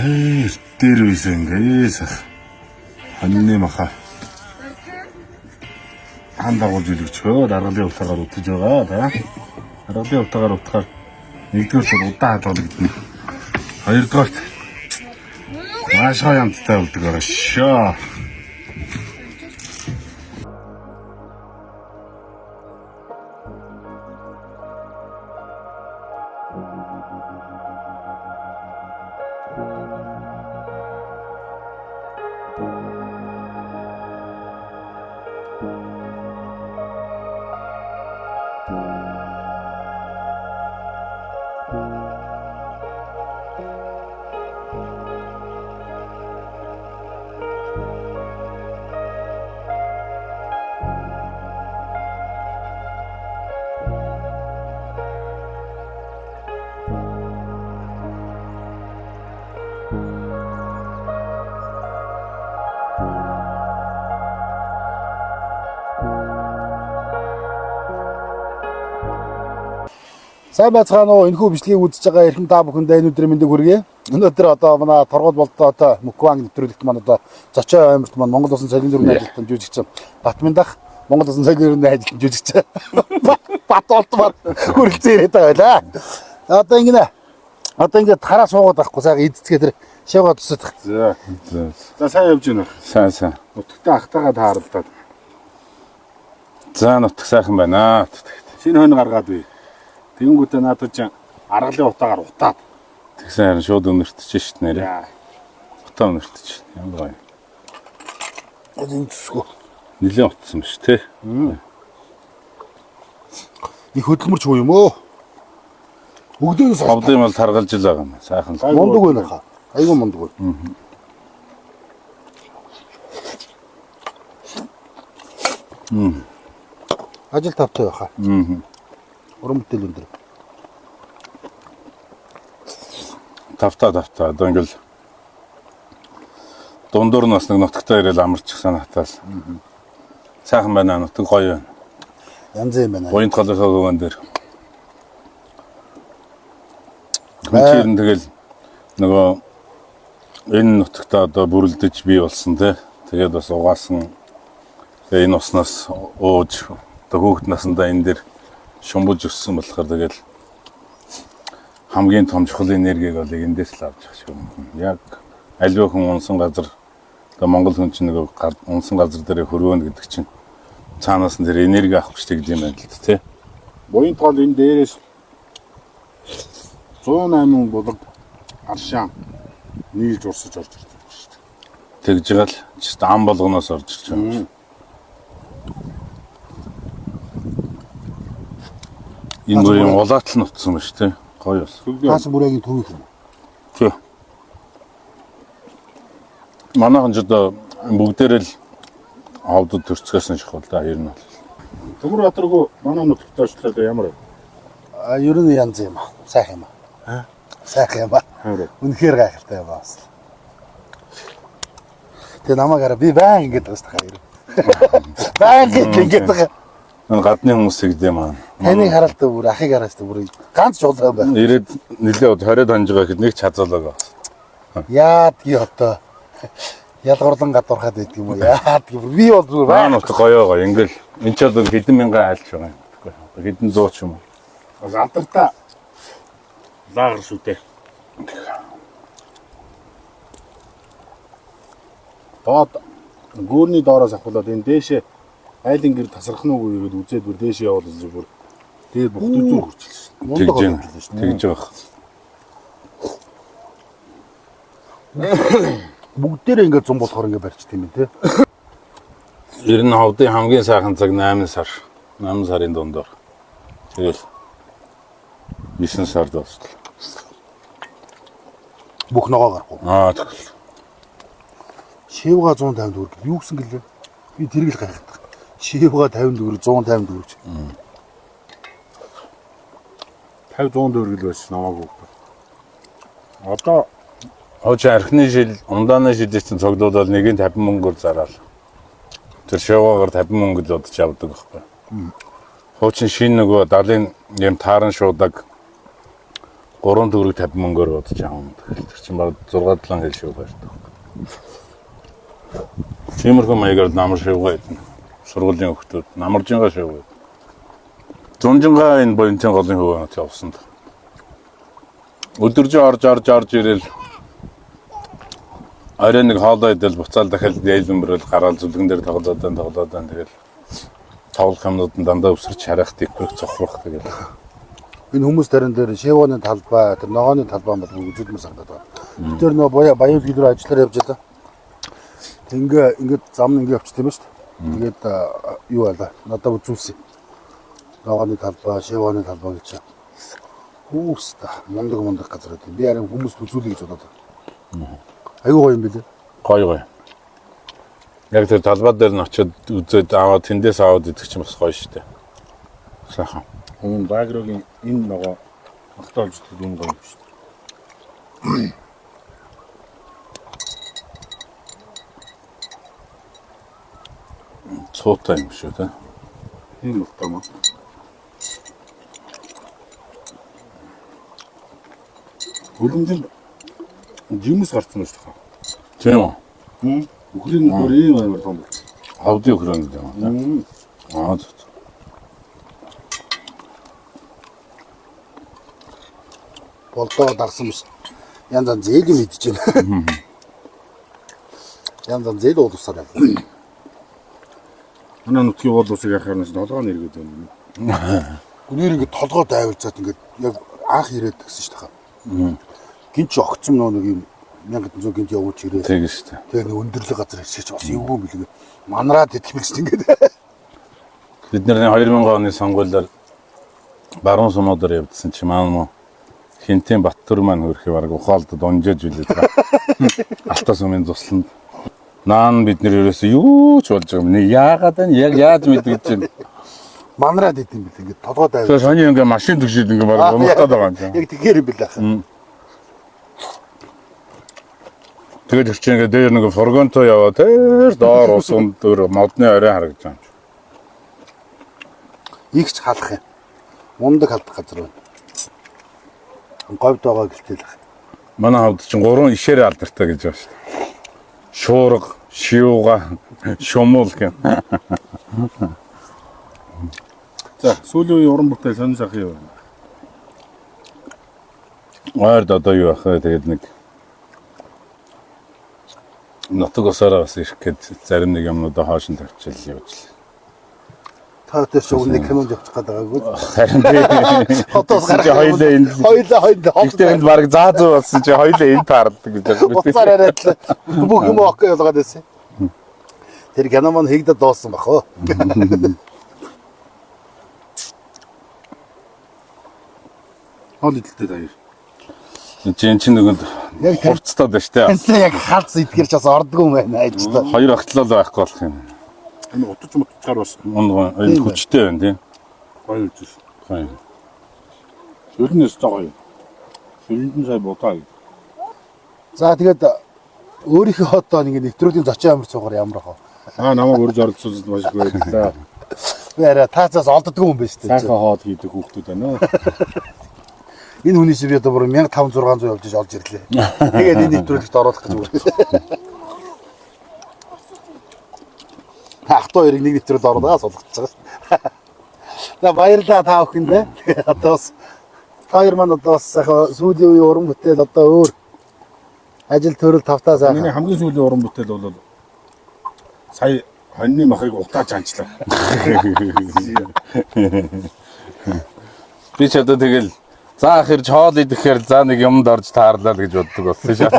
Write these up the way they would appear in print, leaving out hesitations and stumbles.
Tervisen keisa. Hanni maha. Хандагуулж үлгчөө дараагийн утгаар утгаж байгаа да. Дараагийн утгаар утгаар нэгдүгээр удаан хаалгал гэдэг. Хоёрдугаарт маш хаямттай болдог оршоо. Сайн байцгаана уу? Энэхүү бичлэгийг үзэж байгаа эрхэм та бүхэндээ энэ өдрийн мэндийг хүргэе. Өнөөдөр одоо манай торгол болдоо одоо Мукванг нэвтрүүлэгт маань одоо Зочоо аймагт маань Монгол Улсын соёлын дөрвийн ажилтан жүжигч Батминдах Монгол Улсын соёлын дөрвийн ажилтан жүжигч Бат олдмаар хүрэлцэн яриад байгаа байлаа. Одоо ингээд хараа суугаад байхгүй сайхан эдцгээ тэр шавгаа тусах. За сайн явж байна. Сайн. Нутагтаа ахтагаа тааралдаад. За нутаг сайхан байна. Шинэ хойно гаргаад бий. Тэнгүүтээ наадаж аргалын утаагаар утаад. Тэгсэн харин шууд өнөртөж шít нэрээ. Утаа өнөртөж. Ямар гоё. Энэ зүсгөө. Нилээн утсан биш те. Их хөдөлмөрч уу юм өө? Бүгдээс Ховдын мал таргалж л байгаа юм. Сайхан. мундаг байна хаа. Айгуу мундаг байна. Ажил тавтай байхаа. Уран бүтээл өндөр. Тавтаа. Одоо ингээл дундуур нас нэг нутагтаа ирэл амарчихсан хатаас. Сайхан байна нутаг гоё байна. Янз юм байна. Буянт холынхаа гүвэн дээр. Хүчээр тэгэл нөгөө энэ нутагтаа одоо бүрэлдэж бий болсон те. Тэгээд бас угаасан энэ уснаас ууж одоо хүүхэд насндаа энэ дээр шумбулж өссөн болохоор тэгэл хамгийн том чухал энергийг бол эндээс л авч байгаа шүү. Яг аливаа хүн унсан газар одоо Монгол хүн чинь нэг унсан газар дээр хөрвөөнө гэдэг чинь цаанаас нь тэр энерги авах гэж тэгж юм байна л тий. Буянт гол энэ дээрээс 108 булаг аршаан нийлж урсаж орж ирдэг шүү дээ. Тэгж байгаа л ч ам болгоноос орж ирж байгаа. Энэ бүрийн улаатал нь утсан ба шүү дээ. Гоё бас. Таасан бүрээгийн төвийнх юм. Тий. Манайхан ч одоо бүгдээрээ л хавдад төрцгөөс нь шахал да ер нь бол. Төмөр Батаргуу манай нутагтаа очлоо ямар вэ? Ер нь янз юм аа. Сайхан юм аа. Сайхан юм аа. Үнэхээр гайхалтай юм аа. Тэгээ намаагаараа би баян ингэж байгаа шүү дээ. Баян ингэж байгаа. Энэ гадны хүмүүс гэдэг юм аа. Таныг харалтаа бүр ахыг хараастай бүр ганц жуулаа байна. Ирээд нэлээд 20 хонж байгаа гэхэд нэг ч хазаалаагаа. Яадги одоо ялгуурлан гадуурхаад байдаг юм уу? Яадги би бол зүгээр Баа нутаг гоё гоё. Ингээл энэ ч бол хэдэн мянган айлч байгаа юм. Хэдэн зуун ч юм уу. Антартаа лагер шүү дээ. Бод гүүрний доороос авахлаад энэ дээшээ айлын гэр тасрах нь үгүй гэдээ үзээд бүр дээшээ явуулсан зүгээр. Тэгээд бухт үзүүр хүрчихлээ. мундаг Тэгж болчихлоо шүү дээ. тэгж байгаа. Бүгдээрээ ингээд зам болохоор ингээд барьчих тийм ээ, тий. Ер нь ховдын хамгийн сайхан цаг 8 сар. 8 сарын дундор. Тэгэл 9 сард дуусна. Бүх ногоо гарахгүй. Тэгэл. Шивга 150 төгрөг. Юу гэсэн гэлээ? Би тэрийг л гайхдаг. Шивга 50 төгрөг, 150 төгрөг. 50-100 төгрөг л байсан намаагүй. Одоо Хож архины шил, ундааны шилээ чинь цогдуулаад нэгийг 50 мөнгөөр зараад. Тэр шаваагаар 50 мөнгө л удаж авдаг байхгүй. Хуучин шин нөгөө далын юм тааран шуудаг 3 төгрөг 50 мөнгөөр бодож аав. Тэр чинь баг 6-7 хэл шүү байрдаг. Тиймэрхүү маягаар намар шивгээ идэнэ. Сургуулийн хүүхдүүд намаржингаа шивгээ. Зунжингаа энэ боёнтын голын хөвөөнөд явсан. Өдөржин орж ирэл орой нэг хоолой идэл буцаал дахиад ээлмэрэл гараал зүлгэн дээр тоглоод тэгэл тоглох юмнууд нь дандаа өсөрч харах тэгвэр цохрох тэгэл. Энэ хүмүүс тарин дээр шивооны талбай, тэр ногооны талбай бол үзүүлмээр санагдаад байна. Тэр нөө баян гэлрүү ажиллаар явж байгаа. Ингээд зам ингээд явчих тийм шүү дээ. Тэгээд юу байлаа? Надад үзүүлсэн. Ногооны талбай, шивооны талбай гэж. Хүүста мундаг газар гэдэг. Би харин хүмүүст үзүүлэх гэж бодоод байна. Аюу гоё юм билээ. Гоё. Яг тэр талбай дээр нь очиод үзээд аваад тэндээс аваад идэх чинь бас гоё шүү дээ. Сайхан. Энэ Багрогийн энэ ногоо магтаалж дүн гоё юм шүү дээ. Цуутай юм шүү дээ. Энэ магтаа маа. Хөлөмжөнд жимс гарцсан шүү дээ. Тийм үү? Өхрийн нөр ийм амар том. Хавдын өхрөө гэдэг юм. Аа. Болдоо дарсан биш. Янз зээл юм идэж байна. Янз зээл уулсаар байна. Манай нутгийн уул усыг харахаар толгойн эргээд байна. Гүнээр ингээд толгой дайвалцаад ингээд яг анх ирээд гэсэн шүү дээ. Гинч огцсон нэг юм 1100 гинт явууч ирээд. Тийм шүү дээ. Тэгээ нэг өндөрлөг газар ирсэж бас эвгүй билгээ. Манараад итгэмэлс ингээд. Бид нэр 2000 оны сонгуулиар баруун сумуудаар явдсан чи маань Хинтэн Баттүр маань хөрхий бараг ухаалдад онжээж билээ. Алтаа сумын тусланд наан бид нэр ерөөсөө юу ч болж байгаа юм. Яагаад вэ? Яг яаж мэдгэж чинь. Манараад идэм бил ингээд толгой дайвал. Тэгээ сони ингээ машин төгшөд ингээ бараг унахтаад байгаа юм чинь. Яг тэгэхээр юм билээ хаа. Тэгээд өчиг ингээ дээр нэг фургонтой яваа тэр доор усан дөр модны орой харагдаж байгаа юм. Игч халах юм. Мундаг халдах газар байна. Говьд байгаа гэлтэл. Манай хавд чинь 3 ишээр алдартай гэж байна шүү дээ. Шуурга, шиуга, шумуул гэх. За, сүүлийн үеийн уран бүтээл сонир сайхан юм. Ойрд одоо юу ах вэ? Тэгээд нэг нутаг усаараа бас ирэх гээд зарим нэг юмнуудаа хоош нь тавьчихл явж л. Та тэр шиг нэг кинонд явчих гээд байгаагүй. Харин би Хотоос гарах хоёлаа энд хоёлаа энд баг заа зүү болсон чи хоёлаа энд таардаг гэж байна. уцаар яриад бүх юм окей болгоод байсан. Тэр кино маань хийгдээд дууссан баг хөө. Хоол идэлтэй таяр. Чин нэгэнд Яг хурцтаад байна штэ. Тэнцээ яг халц идэхэр ч бас ордгоо юм байна ажилтаа. Хоёр ахтлал байхгүй болох юм. Энэ утаж мутчаар бас Энэ хүчтэй байна тийм. гоё үжиж. Гоё. Шөлнөөс гоё. Шөлөнд сая будаа. За тэгээд өөрийнхөө одоо нэг нэвтрүүлгийн зочин амар цугаар ямар хаа. Намайг урьж оролцуулсан маш их баярлалаа. Би арай таацаас олддгүй юм байна шүү дээ. Сайхан хоол хийдэг хүүхдүүд байна. Энэ хүний шиг би одоо бүр 1500 явж олж ирлээ. Тэгээд энэ нэвтрүүлэгт оруулах гэж байна. Ахтоо яриг нэг нэвтрүүлэлд оруулаад суулгаж байгаа. За баярлалаа та бүхэндээ. Одоо бас хоёр маань одоо бас сайхан сүүлийн үеийн уран бүтээл одоо өөр ажил төрөл тавтаа сайхан. Миний хамгийн сүүлийн уран бүтээл бол сая хоньны махыг утааж анчлаа. Би ч одоо тэгэл за ахирч хоол идэхээр за нэг юмд орж таарлаа л гэж боддог болсон шээ.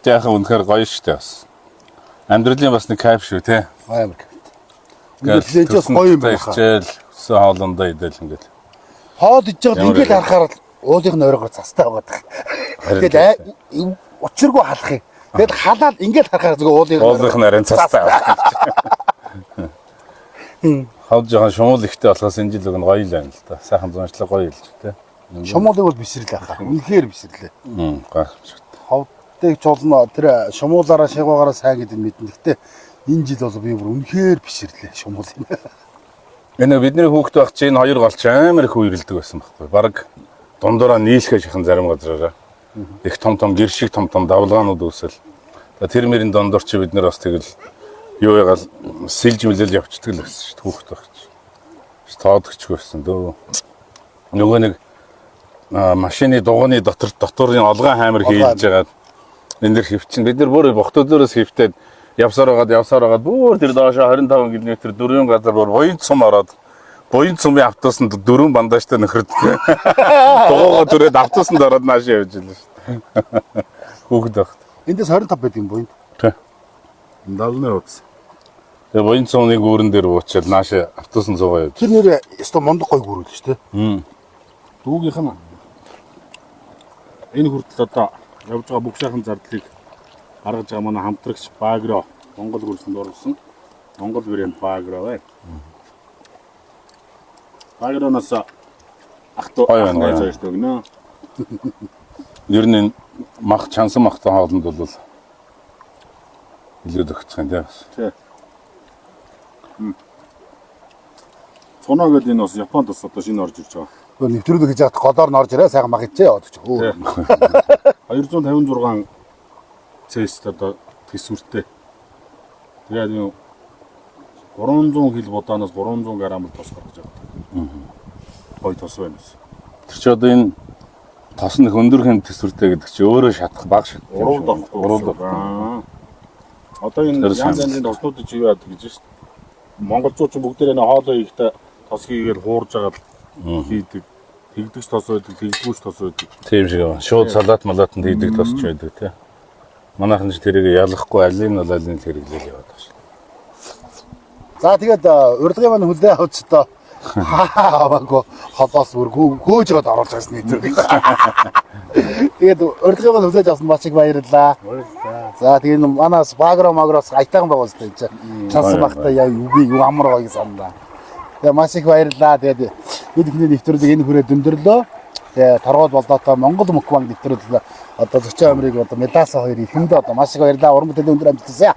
Яахан үнэхээр гоё штэ бас. Амьдралын бас нэг кайф шүү те. Амар. Ингээд лежээс гоё юм байна. Хичээл өсөн хоолндоо идэл ингээд. Хоол идж байгаад ингээд харахаар уулын ойрогоор цастай байгаа. Тэгээд учиргүй халах юм. Тэгэд халаад ингээд харахаар зүгээр уулынх нь арай цастай байна. Хавд жоохон шумуул ихтэй болохоос энэ жил гоё л байна л да. Сайхан зуншлаг гоё л те. Шумуулыг бол бисэрлээ хаа. Үнэхээр бисэрлээ. Гайхамшигт. Хавдыг жолно тэр шумуулаараа шигуугаараа сайн гэдэг мэднэ. Гэхдээ энэ жил бол би бүр үнэхээр бисэрлээ шумуулыг. Энэ бидний хүүхэд байх чинь хоёр голч амар их үерэлдэг байсан байхгүй. Бараг дундаараа нийлхэ шихэн зарим газараа. Их том гэр шиг том давлгаанууд үүсэл. Тэр мөрийн дондор чи бид нар бас тэгэл юу ягаал сэлж мэлэл явцдаг л байсан шүү дээ хүүхэд байх чинь. Тоодгчгүй байсан дөө. Нөгөө нэг машины дугууны доторны олгон хаймар хийж байгаа. Энэ дэр хөвчин бид нар бүр бохтодороос хөвтээд явсаар байгаад бүр тэр доошо 25 км дөрвөн газар бүр буян цум ороод буян цумын автобусанд дөрвөн бандажтай нөхөрд дугуугаа түрээд автобусанд ороод нааш явж байлаа шүү дээ. Хүүхэд байхад. Эндээс 25 байд юм буйнд. Тий. Далны уц. Тэгээ буян цумны гүүрэн дээр уучаад нааш автобусанд суугаа явж. Тэр нэр өстой мундаг гой гүрүүл шүү дээ. Дүүгийнх нь энэ хүртэл одоо явж байгаа бүх сайхан зардлыг гаргаж байгаа манай хамтрагч Багро Монгол хөрсөнд оруулсан Монгол брэнд Багро бай. Багроноос ахтуу зайлт өгнө. Ер нь мах чансан махтай хоолнд бол илүүд өгчих юм тийм. Тий. Цоноо гэдэг энэ бас Японд бас одоо шинэ орж ирж байгаа. Гөө нэвтрүүлэг хийж яхад голоор н орж ирээ сайхан мах ичээ яваад ч. 256 цэст одоо төсвөртэй. Тэгээд юу 300 кг будаанаас 300 г тос гаргаж байгаа. Хой тос байна. Тэр чи одоо энэ тос нь хөндөрхийн төсвөртэй гэдэг чи өөрөө шатах баг шат. Уралд. Одоо энэ янз янзын тоснууд чи юу яадаг гэж шүү дээ. Монголчууд ч бүгдээрээ хоолоо хийхдээ тос хийгээл хуурж агаад хийдэг. Тэгдэгч тос байдаг, тэгдэггүйч тос байдаг. Тийм шиг байна. Шууд салат малатанд хийдэг тос ч байдаг тий. Манайхан ч тэрийг ялахгүй аль нь бол аль нь хэрэглээл яваад байна шүү. За тэгээд урилгын маань хүлээ авч одоо хаагагүй холоос бүр хөөж гоод оруулж байгаа нийтэр. Тэгээд урилгын маань хүлээж авсан бачиг баярлалаа. За тэгээд манаас Багроос айтайхан байгаа үстэй энэ чинь. Чансан багтаа яа юу амар гоё санаа. Тэгээд маш их баярлалаа. Тэгээд бид ихний нэвтрүүлэг энэ хүрээ дөндөрлөө. Тэгээд торгоод болдоотой Монгол мукбанг нэвтрүүлэг одоо зөчөө амрыг одоо Медаса хоёр ихэндээ одоо маш их баярлалаа. Уран бүтээлийн өндөр амжилт хүсье.